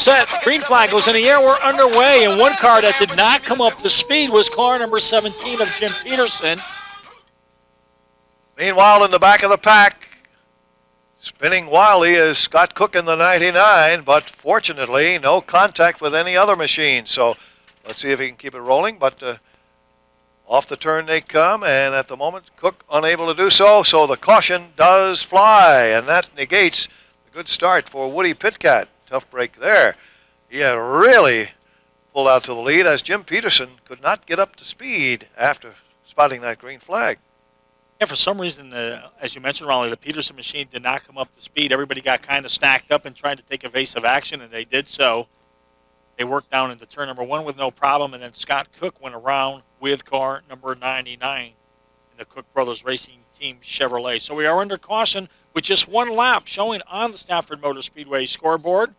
set. Green flag goes in the air. We're underway. And one car that did not come up to speed was car number 17 of Jim Peterson. Meanwhile, in the back of the pack, spinning wildly is Scott Cook in the 99, but fortunately, no contact with any other machine. So let's see if he can keep it rolling. But off the turn they come, and at the moment, Cook unable to do so. So the caution does fly, and that negates the good start for Woody Pitkat. Tough break there. He had really pulled out to the lead as Jim Peterson could not get up to speed after spotting that green flag. Yeah, for some reason, as you mentioned, Raleigh, the Peterson machine did not come up to speed. Everybody got kind of stacked up and tried to take evasive action, and they did so. They worked down into turn number 1 with no problem, and then Scott Cook went around with car number 99 in the Cook Brothers Racing Team Chevrolet. So we are under caution with just one lap showing on the Stafford Motor Speedway scoreboard.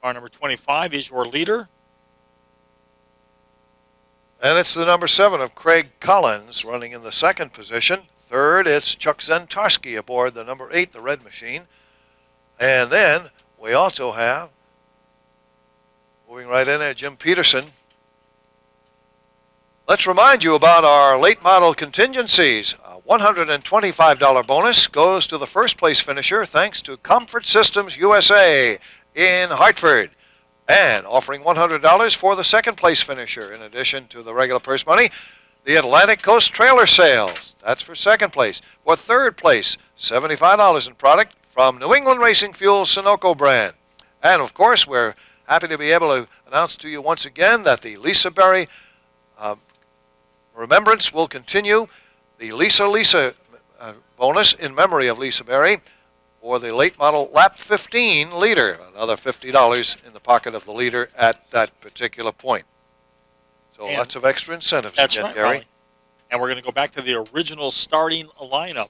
Car number 25 is your leader. And it's the number 7 of Craig Collins running in the second position. Third, it's Chuck Zentarski aboard the number 8, the red machine. And then we also have, moving right in there, Jim Peterson. Let's remind you about our late model contingencies. A $125 bonus goes to the first place finisher thanks to Comfort Systems USA in Hartford. And offering $100 for the second place finisher, in addition to the regular purse money, the Atlantic Coast Trailer Sales. That's for second place. For third place, $75 in product from New England Racing Fuel Sunoco brand. And, of course, we're happy to be able to announce to you once again that the Lisa Berry Remembrance will continue. The Lisa bonus in memory of Lisa Berry, or the late model lap 15 leader, another $50 in the pocket of the leader at that particular point. So and lots of extra incentives that's again, right, Gary. Ronnie. And we're going to go back to the original starting lineup.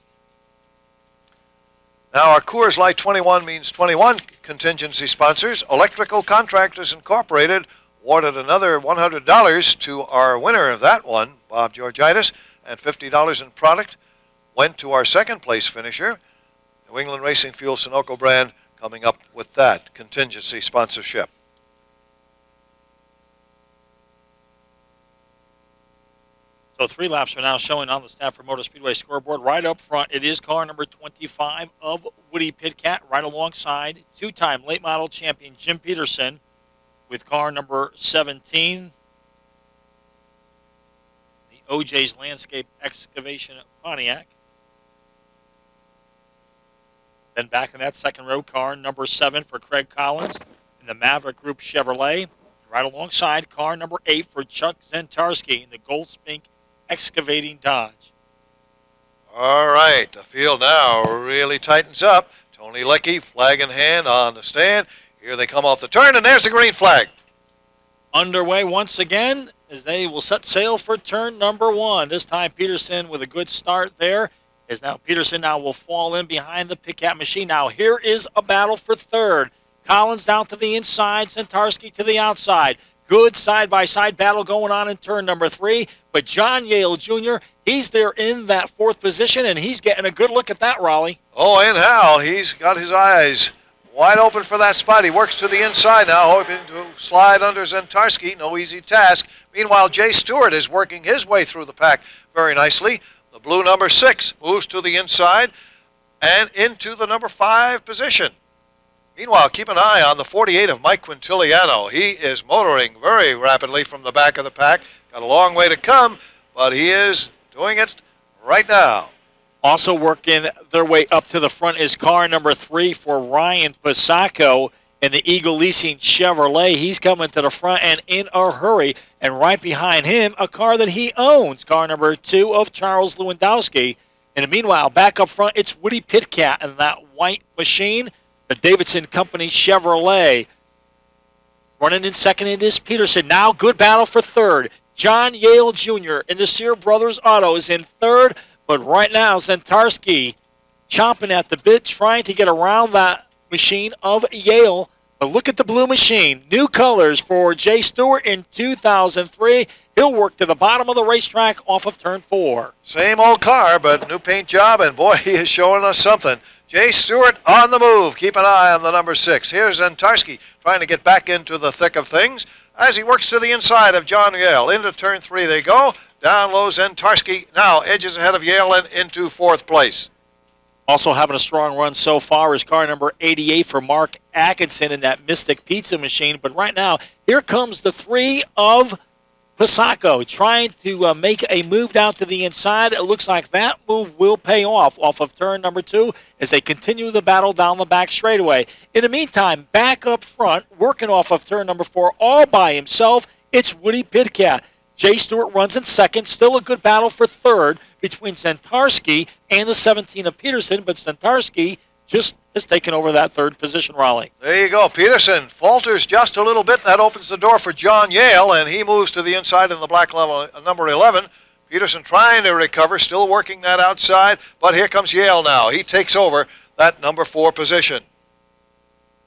Now our Coors Light 21 means 21 contingency sponsors. Electrical Contractors Incorporated awarded another $100 to our winner of that one, Bob Georgitis, and $50 in product went to our second place finisher, New England Racing Fuel Sunoco brand, coming up with that contingency sponsorship. So 3 laps are now showing on the Stafford Motor Speedway scoreboard. Right up front, it is car number 25 of Woody Pitkat, right alongside two-time late model champion Jim Peterson with car number 17, the OJ's Landscape Excavation Pontiac. Then back in that second row, car number 7 for Craig Collins in the Maverick Group Chevrolet. Right alongside, car number 8 for Chuck Zentarski in the Goldspink Excavating Dodge. All right, the field now really tightens up. Tony Leckie, flag in hand on the stand. Here they come off the turn, and there's the green flag. Underway once again as they will set sail for turn number 1. This time Peterson with a good start there. Peterson now will fall in behind the Pitkat machine. Now here is a battle for third. Collins down to the inside, Zentarski to the outside. Good side-by-side battle going on in turn number 3. But John Yale Jr., he's there in that 4th position, and he's getting a good look at that, Raleigh. Oh, and how. He's got his eyes wide open for that spot. He works to the inside now, hoping to slide under Zentarski. No easy task. Meanwhile, Jay Stuart is working his way through the pack very nicely. The blue number 6 moves to the inside and into the number 5 position. Meanwhile, keep an eye on the 48 of Mike Quintiliano. He is motoring very rapidly from the back of the pack. Got a long way to come, but he is doing it right now. Also working their way up to the front is car number 3 for Ryan Posocco in the Eagle Leasing Chevrolet. He's coming to the front and in a hurry. And right behind him, a car that he owns, car number 2 of Charles Lewandowski. And meanwhile, back up front, it's Woody Pitkat in that white machine, the Davidson Company Chevrolet. Running in second, it is Peterson. Now good battle for third. John Yale Jr. in the Sear Brothers Auto is in third. But right now, Zentarski chomping at the bit, trying to get around that machine of Yale. But look at the blue machine. New colors for Jay Stewart in 2003. He'll work to the bottom of the racetrack off of turn 4. Same old car, but new paint job, and boy, he is showing us something. Jay Stewart on the move. Keep an eye on the number 6. Here's Zentarski trying to get back into the thick of things as he works to the inside of John Yale. Into turn 3 they go. Down low, Zentarski now edges ahead of Yale and into 4th place. Also having a strong run so far is car number 88 for Mark Atkinson in that Mystic Pizza machine. But right now, here comes the 3 of Posocco trying to make a move down to the inside. It looks like that move will pay off of turn number 2 as they continue the battle down the back straightaway. In the meantime, back up front, working off of turn number 4 all by himself, it's Woody Pitkat. Jay Stewart runs in second. Still a good battle for third between Zentarski and the 17 of Peterson, but Zentarski just has taken over that third position, Raleigh. There you go. Peterson falters just a little bit. That opens the door for John Yale, and he moves to the inside in the black level, number 11. Peterson trying to recover, still working that outside, but here comes Yale now. He takes over that number 4 position.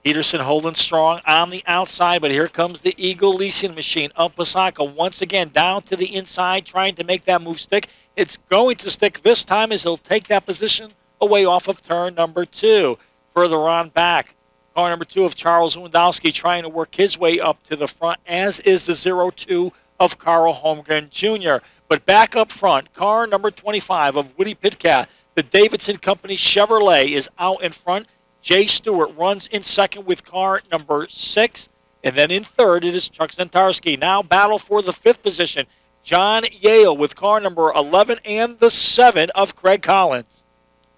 Peterson holding strong on the outside, but here comes the Eagle Leasing machine of Posocco once again down to the inside, trying to make that move stick. It's going to stick this time as he'll take that position away off of turn number 2. Further on back, car number 2 of Charles Lewandowski trying to work his way up to the front, as is the 0-2 of Carl Holmgren Jr. But back up front, car number 25 of Woody Pitkat, the Davidson Company Chevrolet, is out in front. Jay Stewart runs in second with car number 6. And then in third, it is Chuck Zentarski. Now battle for the 5th position. John Yale with car number 11 and the 7 of Craig Collins.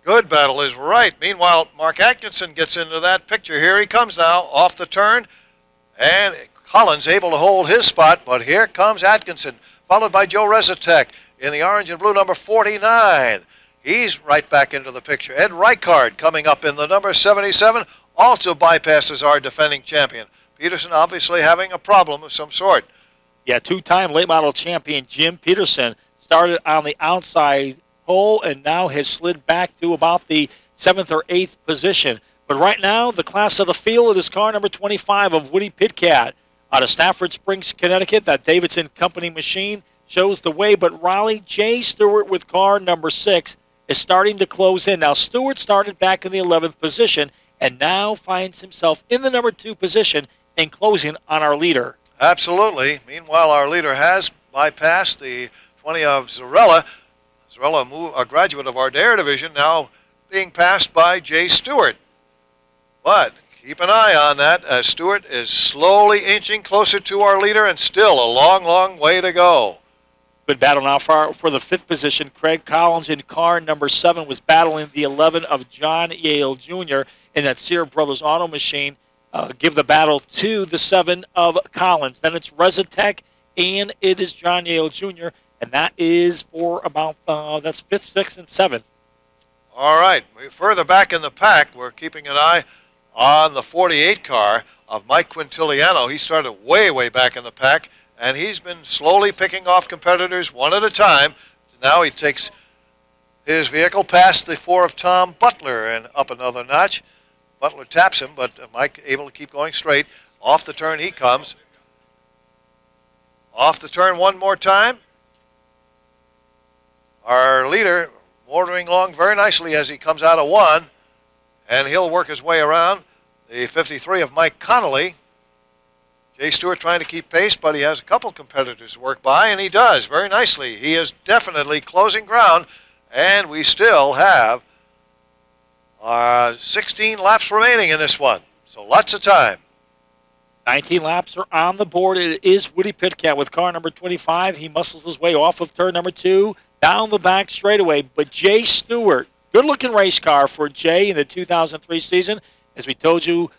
Good battle is right. Meanwhile, Mark Atkinson gets into that picture. Here he comes now off the turn. And Collins able to hold his spot, but here comes Atkinson, followed by Joe Rezatek in the orange and blue number 49. He's right back into the picture. Ed Reichard coming up in the number 77, also bypasses our defending champion. Peterson obviously having a problem of some sort. Yeah, 2-time late model champion Jim Peterson started on the outside hole and now has slid back to about the 7th or 8th position. But right now, the class of the field is car number 25 of Woody Pitkat out of Stafford Springs, Connecticut. That Davidson Company machine shows the way, but Raleigh Jay Stewart with car number 6 is starting to close in. Now, Stewart started back in the 11th position and now finds himself in the number 2 position and closing on our leader. Absolutely. Meanwhile, our leader has bypassed the 20 of Zarella. Zarella, a graduate of our Dare division, now being passed by Jay Stewart. But keep an eye on that as Stewart is slowly inching closer to our leader and still a long, long way to go. Good battle now for the 5th position. Craig Collins in car number 7 was battling the 11 of John Yale Jr. in that Sear Brothers auto machine. Give the battle to the 7 of Collins. Then it's Rezatek, and it is John Yale Jr., and that is for about, that's 5th, 6th, and 7th. All right. Further back in the pack, we're keeping an eye on the 48 car of Mike Quintiliano. He started way, way back in the pack, and he's been slowly picking off competitors one at a time. Now he takes his vehicle past the 4 of Tom Butler and up another notch. Butler taps him, but Mike able to keep going straight. Off the turn he comes. Off the turn one more time. Our leader motoring along very nicely as he comes out of 1, and he'll work his way around. The 53 of Mike Connolly. Jay Stewart trying to keep pace, but he has a couple competitors to work by, and he does very nicely. He is definitely closing ground, and we still have 16 laps remaining in this one, so lots of time. 19 laps are on the board. It is Woody Pitkat with car number 25. He muscles his way off of turn number 2, down the back straightaway. But Jay Stewart, good-looking race car for Jay in the 2003 season. As we told you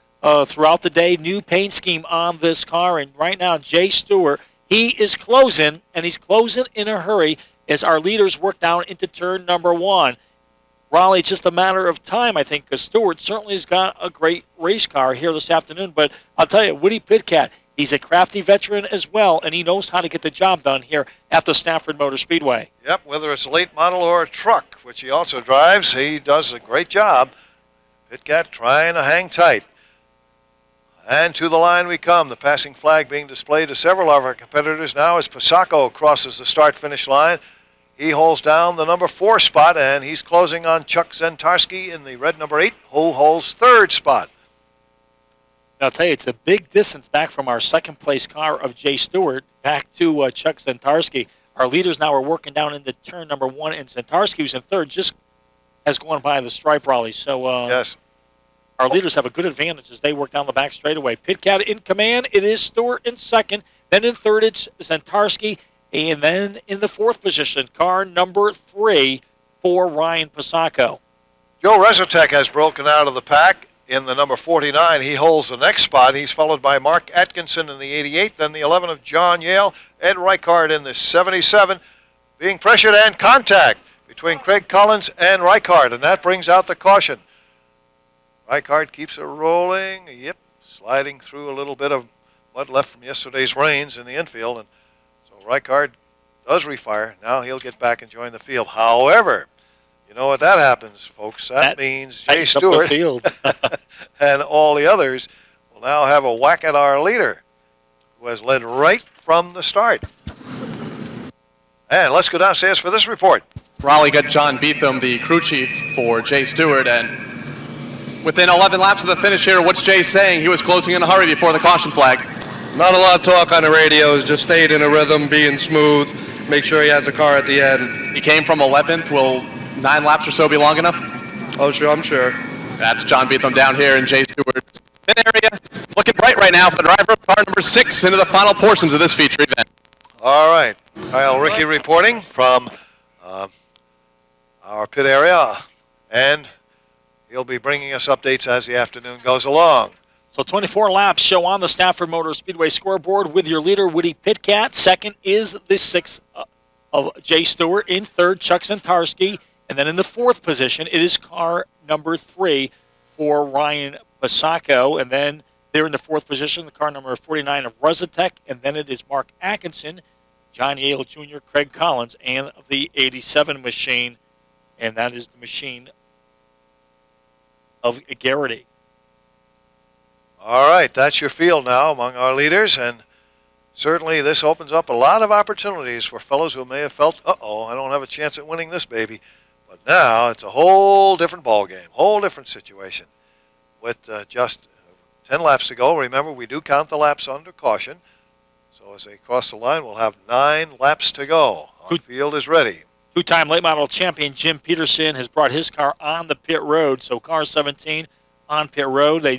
throughout the day, new paint scheme on this car. And right now, Jay Stewart, he is closing, and he's closing in a hurry as our leaders work down into turn number 1. Raleigh, it's just a matter of time, I think, because Stewart certainly has got a great race car here this afternoon. But I'll tell you, Woody Pitkat, he's a crafty veteran as well, and he knows how to get the job done here at the Stafford Motor Speedway. Yep, whether it's a late model or a truck, which he also drives, he does a great job. Pitkat trying to hang tight. And to the line we come. The passing flag being displayed to several of our competitors now as Posocco crosses the start-finish line. He holds down the number 4 spot, and he's closing on Chuck Zentarski in the red number 8, who holds 3rd spot. I'll tell you, it's a big distance back from our second-place car of Jay Stewart back to Chuck Zentarski. Our leaders now are working down into turn number 1, and Zentarski, who's in 3rd, just has gone by the stripe rally. So yes. Our leaders have a good advantage as they work down the back straightaway. Pitkat in command. It is Stuart in 2nd. Then in 3rd, it's Zentarski. And then in the 4th position, car number 3 for Ryan Posocco. Joe Rezatek has broken out of the pack in the number 49. He holds the next spot. He's followed by Mark Atkinson in the 88, then the 11 of John Yale, Ed Reichard in the 77. Being pressured and contact between Craig Collins and Reichard, and that brings out the caution. Reichard keeps it rolling. Yep, sliding through a little bit of mud left from yesterday's rains in the infield, and so Reichard does refire. Now he'll get back and join the field. However, you know what that happens, folks? That means Jay Stewart and all the others will now have a whack at our leader, who has led right from the start. And let's go downstairs for this report. Raleigh got John Beetham, the crew chief for Jay Stewart, and within 11 laps of the finish here, what's Jay saying? He was closing in a hurry before the caution flag. Not a lot of talk on the radios, just stayed in a rhythm, being smooth, make sure he has a car at the end. He came from 11th. Will 9 laps or so be long enough? Oh, sure, I'm sure. That's John Beetham down here in Jay Stewart's pit area. Looking bright right now for the driver of car number 6 into the final portions of this feature event. All right. Kyle Rickey reporting from our pit area, and he'll be bringing us updates as the afternoon goes along. So 24 laps show on the Stafford Motor Speedway scoreboard with your leader, Woody Pitkat. 2nd is the 6th of Jay Stewart. In 3rd, Chuck Zentarski. And then in the 4th position, it is car number 3 for Ryan Posocco. And then there in the 4th position, the car number 49 of Rezatek. And then it is Mark Atkinson, John Yale Jr., Craig Collins, and the 87 machine. And that is the machine of Garrity. All right, that's your field now among our leaders, and certainly this opens up a lot of opportunities for fellows who may have felt, uh-oh, I don't have a chance at winning this baby. But now it's a whole different ballgame, whole different situation. With just 10 laps to go, remember we do count the laps under caution. So as they cross the line, we'll have 9 laps to go. Our field is ready. 2-time late model champion Jim Peterson has brought his car on the pit road. So car 17 on pit road. They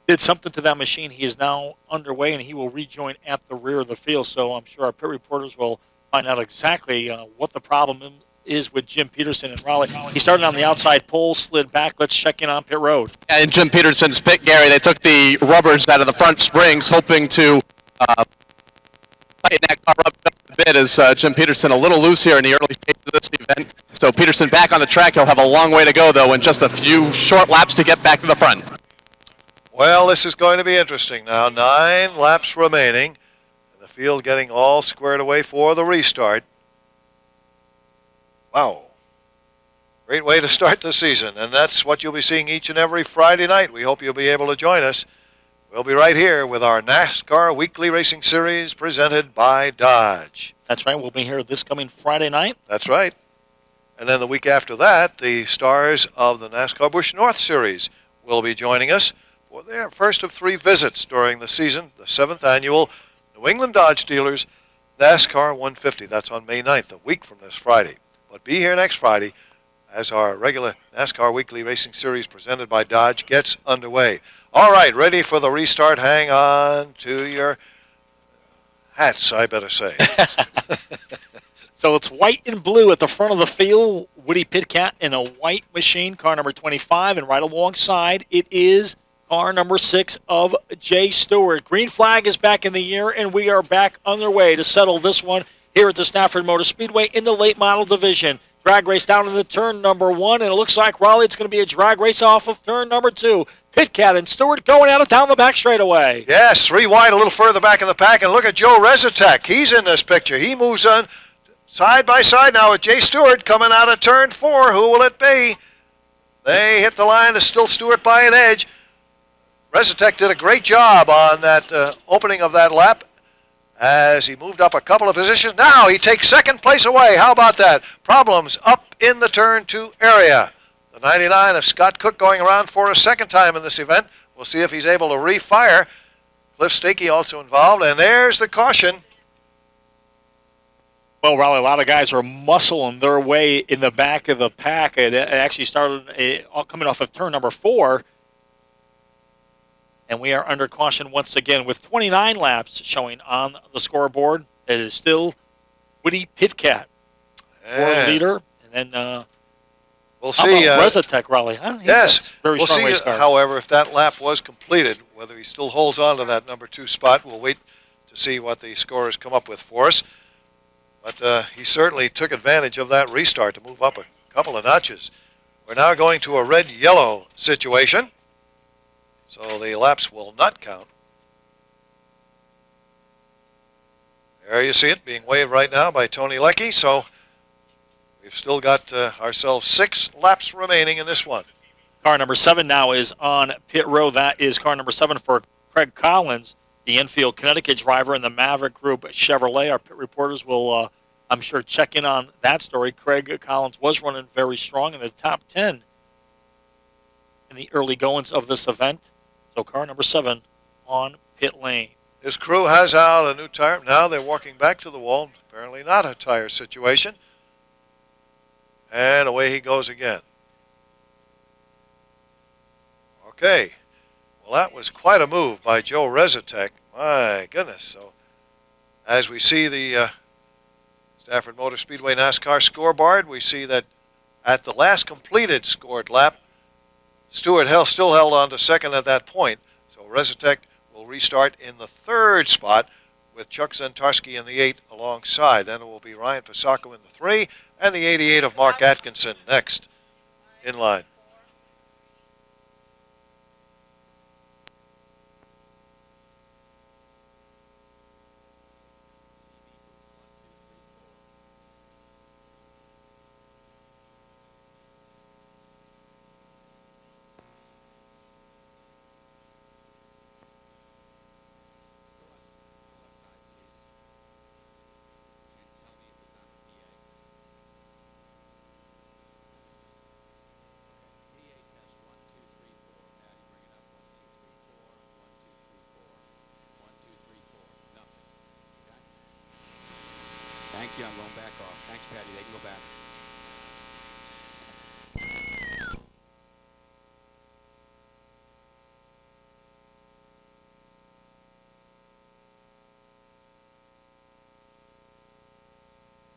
did something to that machine. He is now underway, and he will rejoin at the rear of the field. So I'm sure our pit reporters will find out exactly what the problem is with Jim Peterson and Raleigh. He started on the outside pole, slid back. Let's check in on pit road. And in Jim Peterson's pit, Gary, they took the rubbers out of the front springs, hoping to tighten that car up just a bit, as Jim Peterson a little loose here in the early stage of this event. So Peterson back on the track. He'll have a long way to go, though, and just a few short laps to get back to the front. Well, this is going to be interesting now. 9 laps remaining. The field getting all squared away for the restart. Wow. Great way to start the season, and that's what you'll be seeing each and every Friday night. We hope you'll be able to join us. We'll be right here with our NASCAR Weekly Racing Series presented by Dodge. That's right. We'll be here this coming Friday night. That's right. And then the week after that, the stars of the NASCAR Busch North Series will be joining us for their first of 3 visits during the season, the 7th annual New England Dodge Dealers NASCAR 150. That's on May 9th, a week from this Friday. But be here next Friday as our regular NASCAR Weekly Racing Series presented by Dodge gets underway. All right, ready for the restart. Hang on to your hats, I better say. So it's white and blue at the front of the field. Woody Pitkat in a white machine, car number 25, and right alongside it is car number 6 of Jay Stewart. Green flag is back in the air, and we are back underway to settle this one here at the Stafford Motor Speedway in the late model division. Drag race down into turn number 1, and it looks like Raleigh, it's going to be a drag race off of turn number 2. Pitkat and Stewart going at it down the back straightaway. Yes, 3 wide, a little further back in the pack, and look at Joe Rezatek. He's in this picture. He moves on side by side now with Jay Stewart coming out of turn 4. Who will it be? They hit the line. It's still Stewart by an edge. Rezatek did a great job on that opening of that lap as he moved up a couple of positions. Now he takes second place away. How about that? Problems up in the turn 2 area. The 99 of Scott Cook going around for a second time in this event. We'll see if he's able to refire. Cliff Stakey also involved, and there's the caution. Well, Raleigh, a lot of guys are muscling their way in the back of the pack. It actually started coming off of turn number 4. And we are under caution once again with 29 laps showing on the scoreboard. It is still Woody Pitkat, world leader. And then we'll see. Rezatek, Raleigh, huh? Yes. Very we'll strong see, race car. however, if that lap was completed, whether he still holds on to that number 2 spot. We'll wait to see what the scorers come up with for us. But he certainly took advantage of that restart to move up a couple of notches. We're now going to a red-yellow situation. So the laps will not count. There you see it being waved right now by Tony Leckie. So we've still got ourselves 6 laps remaining in this one. Car number 7 now is on pit road. That is car number 7 for Craig Collins, the Enfield, Connecticut driver in the Maverick Group Chevrolet. Our pit reporters will, I'm sure, check in on that story. Craig Collins was running very strong in the top 10 in the early goings of this event. So car number 7 on pit lane. His crew has out a new tire. Now they're walking back to the wall. Apparently not a tire situation. And away he goes again. Okay. Well, that was quite a move by Joe Rezatek. My goodness. So as we see the Stafford Motor Speedway NASCAR scoreboard, we see that at the last completed scored lap, Stuart still held on to second at that point. So Rezatek will restart in the 3rd spot with Chuck Zentarski in the 8 alongside. Then it will be Ryan Posocco in the 3 and the 88 of Mark Atkinson next in line. Thank you. I'm going back off. Thanks, Patty. They can go back.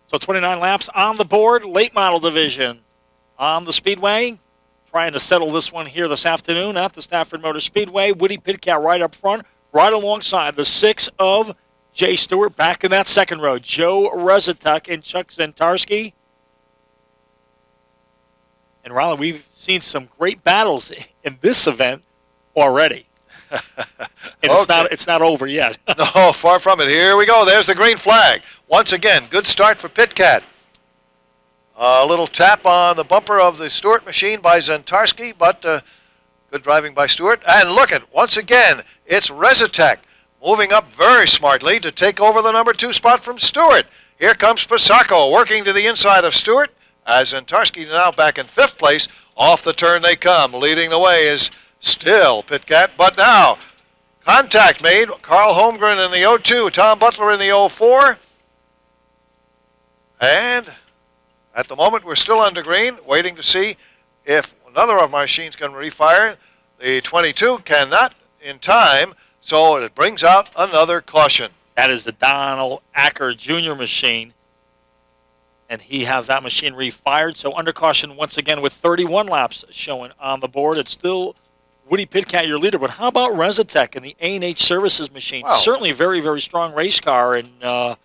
So 29 laps on the board, late model division on the Speedway. Trying to settle this one here this afternoon at the Stafford Motor Speedway. Woody Pitkat right up front, right alongside the 6 of Jay Stewart. Back in that second row, Joe Rezatek and Chuck Zentarski. And Riley, we've seen some great battles in this event already. And it's not over yet. No, far from it. Here we go. There's the green flag. Once again, good start for Pitkat. A little tap on the bumper of the Stuart machine by Zentarski, but good driving by Stuart. And look at, once again, it's Rezatek moving up very smartly to take over the number 2 spot from Stuart. Here comes Posocco working to the inside of Stuart as Zentarski now back in 5th place. Off the turn they come. Leading the way is still Pitkat, but now contact made. Carl Holmgren in the 02, Tom Butler in the 04. And at the moment we're still under green, waiting to see if another of my machines can refire. The 22 cannot in time, so it brings out another caution. That is the Donald Acker Jr. machine. And he has that machine refired. So under caution once again with 31 laps showing on the board. It's still Woody Pitkat, your leader. But how about Rezatek and the A&H Services machine? Wow. Certainly a very, very strong race car. And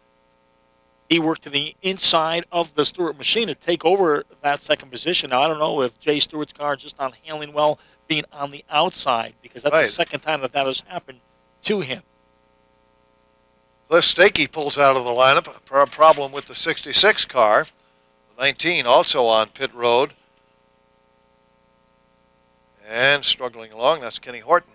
he worked to the inside of the Stewart machine to take over that second position. Now, I don't know if Jay Stewart's car is just not handling well being on the outside, because that's the second time that has happened to him. Cliff Stakey pulls out of the lineup. A problem with the 66 car. The 19 also on pit road. And struggling along, that's Kenny Horton.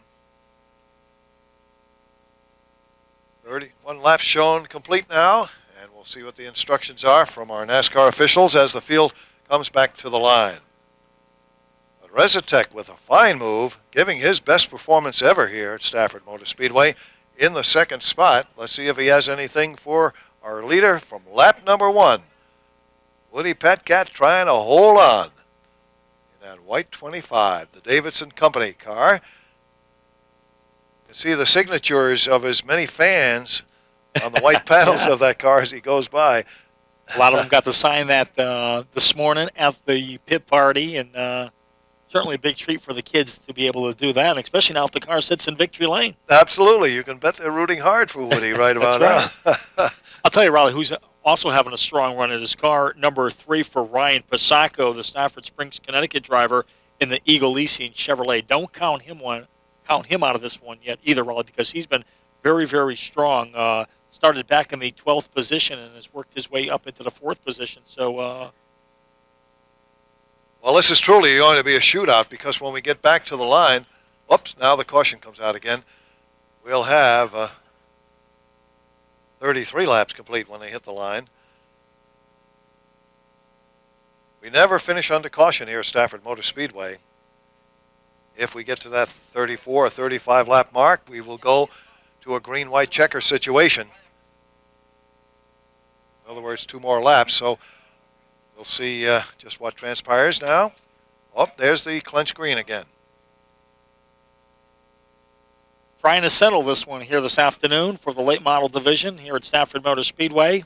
31 laps shown complete now, and we'll see what the instructions are from our NASCAR officials as the field comes back to the line. But Rezatek with a fine move, giving his best performance ever here at Stafford Motor Speedway in the second spot. Let's see if he has anything for our leader from lap number 1. Woody Pitkat trying to hold on in that white 25, the Davidson Company car. You can see the signatures of as many fans on the white panels of that car as he goes by. A lot of them got to sign that this morning at the pit party, and certainly a big treat for the kids to be able to do that, and especially now if the car sits in victory lane. Absolutely. You can bet they're rooting hard for Woody right about now. I'll tell you, Raleigh, who's also having a strong run in his car, number 3 for Ryan Posocco, the Stafford Springs, Connecticut driver in the Eagle Leasing Chevrolet. Don't count him out of this one yet either, Raleigh, because he's been very, very strong. Started back in the 12th position and has worked his way up into the 4th position. So, well, this is truly going to be a shootout because when we get back to the line, oops, now the caution comes out again. We'll have 33 laps complete when they hit the line. We never finish under caution here at Stafford Motor Speedway. If we get to that 34 or 35 lap mark, we will go to a green-white checker situation. In other words, 2 more laps. So we'll see just what transpires now. Oh, there's the clinch green again. trying to settle this one here this afternoon for the late model division here at Stafford Motor Speedway.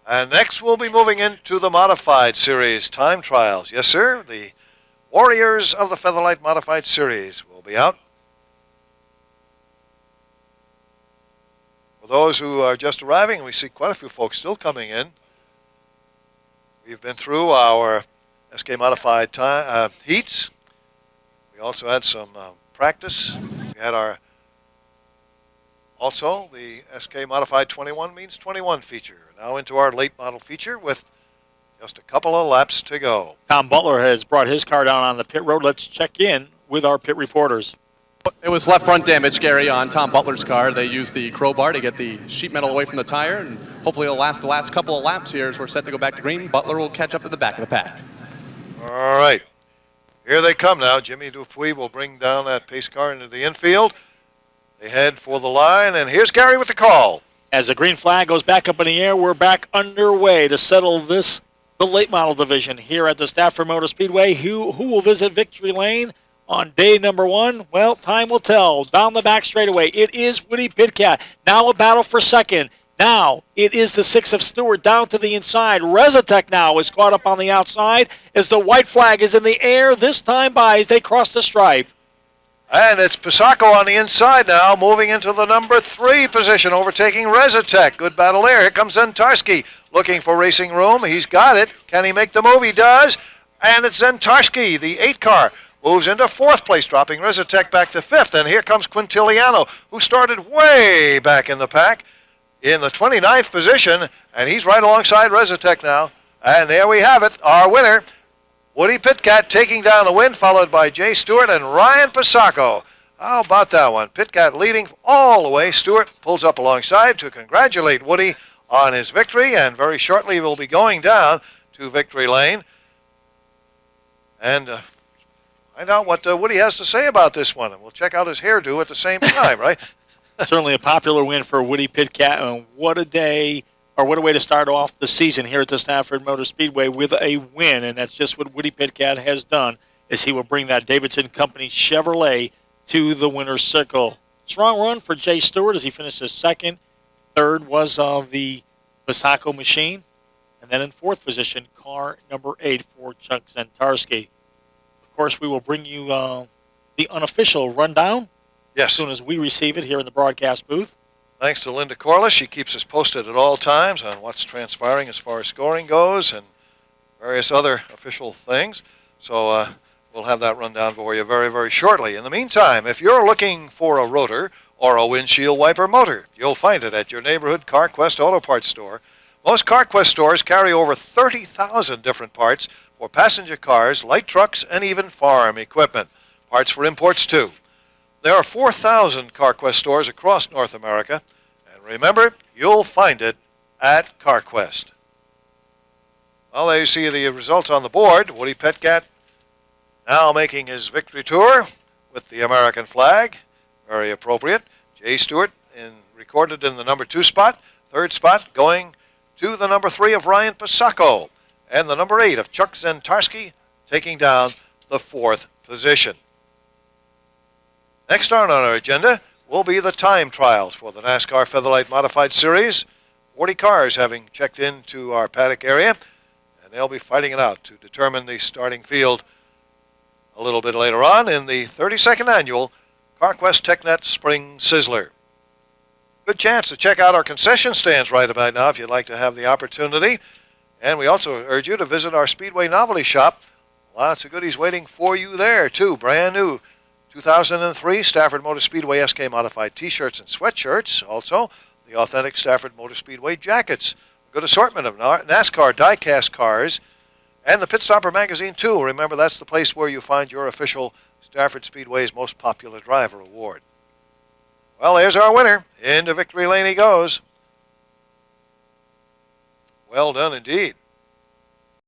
And next we'll be moving into the Modified Series time trials. Yes, sir, the Warriors of the Featherlight Modified Series will be out. For those who are just arriving, we see quite a few folks still coming in. We've been through our SK Modified heats. We also had some practice. We had our also the SK Modified 21 means 21 feature. Now into our late model feature with just a couple of laps to go. Tom Butler has brought his car down on the pit road. Let's check in with our pit reporters. It was left front damage, Gary, on Tom Butler's car. They used the crowbar to get the sheet metal away from the tire, and hopefully it'll last the last couple of laps here as we're set to go back to green. Butler will catch up to the back of the pack. All right. Here they come now. Jimmy Dupuis will bring down that pace car into the infield. They head for the line, and here's Gary with the call. As the green flag goes back up in the air, we're back underway to settle the late model division here at the Stafford Motor Speedway. Who will visit victory lane on day number 1? Well, time will tell. Down the back straightaway, it is Woody Pitkat. Now a battle for second. Now it is the 6 of Stuart down to the inside. Rezatek now is caught up on the outside as the white flag is in the air. This time by as they cross the stripe. And it's Posocco on the inside now, moving into the number 3 position, overtaking Rezatek. Good battle there. Here comes Zentarski looking for racing room. He's got it. Can he make the move? He does. And it's Zentarski, the 8 car, moves into 4th place, dropping Rezatek back to 5th. And here comes Quintiliano, who started way back in the pack in the 29th position. And he's right alongside Rezatek now. And there we have it, our winner, Woody Pitkat, taking down the win, followed by Jay Stuart and Ryan Posocco. How about that one? Pitkat leading all the way. Stuart pulls up alongside to congratulate Woody on his victory, and very shortly we'll be going down to victory lane and find out what Woody has to say about this one. And we'll check out his hairdo at the same time, right? Certainly a popular win for Woody Pitkat, and what a day, or what a way to start off the season here at the Stafford Motor Speedway with a win, and that's just what Woody Pitkat has done, is he will bring that Davidson Company Chevrolet to the winner's circle. Strong run for Jay Stewart as he finishes 2nd. 3rd was the Posocco machine, and then in 4th position, car number 8 for Chuck Zentarski. Of course, we will bring you the unofficial rundown Yes. as soon as we receive it here in the broadcast booth. Thanks to Linda Corliss. She keeps us posted at all times on what's transpiring as far as scoring goes and various other official things. So we'll have that rundown for you very, very shortly. In the meantime, if you're looking for a rotor or a windshield wiper motor, you'll find it at your neighborhood CarQuest Auto Parts store. Most CarQuest stores carry over 30,000 different parts for passenger cars, light trucks, and even farm equipment. Parts for imports, too. There are 4,000 CarQuest stores across North America, Remember, you'll find it at CarQuest. Well, there you see the results on the board. Woody Pitkat now making his victory tour with the American flag. Very appropriate. Jay Stuart recorded in the number 2 spot. Third spot going to the number 3 of Ryan Posocco. And the number 8 of Chuck Zentarski taking down the 4th position. Next on our agenda will be the time trials for the NASCAR Featherlight Modified Series. 40 cars having checked into our paddock area, and they'll be fighting it out to determine the starting field a little bit later on in the 32nd annual CarQuest TechNet Spring Sizzler. Good chance to check out our concession stands right about now if you'd like to have the opportunity. And we also urge you to visit our Speedway Novelty Shop. Lots of goodies waiting for you there, too. Brand new 2003 Stafford Motor Speedway SK Modified T-shirts and sweatshirts. Also, the authentic Stafford Motor Speedway jackets. A good assortment of NASCAR die-cast cars. And the Pit Stopper magazine, too. Remember, that's the place where you find your official Stafford Speedway's Most Popular Driver award. Well, there's our winner. Into victory lane he goes. Well done indeed.